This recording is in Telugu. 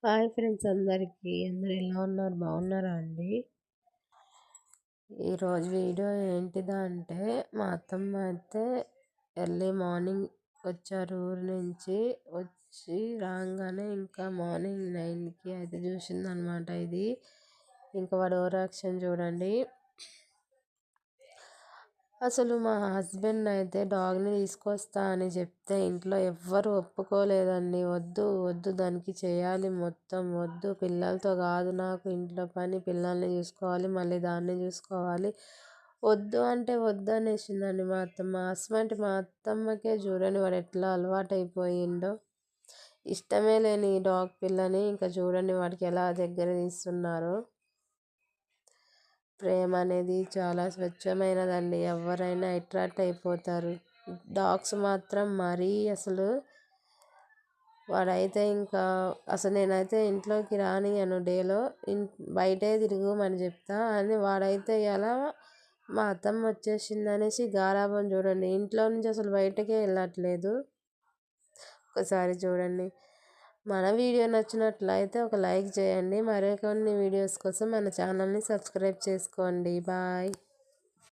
హాయ్ ఫ్రెండ్స్ అందరికీ. అందరూ ఎలా ఉన్నారు? బాగున్నారా అండి? ఈరోజు వీడియో ఏంటిదంటే మా అత్తమ్మ అయితే ఎర్లీ మార్నింగ్ వచ్చారు ఊరి నుంచి. వచ్చి రాగానే ఇంకా మార్నింగ్ 9కి అయితే చూసిందనమాట ఇది. ఇంకా వాడు ఓవర్ యాక్షన్ చూడండి. అసలు మా హస్బెండ్ అయితే డాగ్ని తీసుకొస్తా అని చెప్తే ఇంట్లో ఎవ్వరు ఒప్పుకోలేదండి. వద్దు వద్దు దానికి చేయాలి మొత్తం, వద్దు పిల్లలతో కాదు, నాకు ఇంట్లో పని, పిల్లల్ని చూసుకోవాలి, మళ్ళీ దాన్ని చూసుకోవాలి, వద్దు అంటే వద్దు అనేసిందండి మా అత్తమ్మ. అసమంటి మా అత్తమ్మకే చూడండి వాడు ఎట్లా అలవాటైపోయిండో. ఇష్టమే లేని ఈ డాగ్ పిల్లని ఇంకా చూడండి వాడికి ఎలా దగ్గర తీస్తున్నారో. ప్రేమ అనేది చాలా స్వచ్ఛమైనదండి. ఎవరైనా అట్రాక్ట్ అయిపోతారు. డాగ్స్ మాత్రం మరీ అసలు వాడైతే ఇంకా అసలు నేనైతే ఇంట్లోకి రానియను, డేలో బయటే తిరుగుమని చెప్తా అని వాడైతే ఇలా మా అత్తమ్మ వచ్చేసింది అనేసి గారాబం చూడండి. ఇంట్లో నుంచి అసలు బయటకే వెళ్ళట్లేదు. ఒకసారి చూడండి. మన వీడియో నచ్చినట్లయితే ఒక లైక్ చేయండి. మరికొన్ని వీడియోస్ కోసం మన ఛానల్ని సబ్స్క్రైబ్ చేసుకోండి. బాయ్.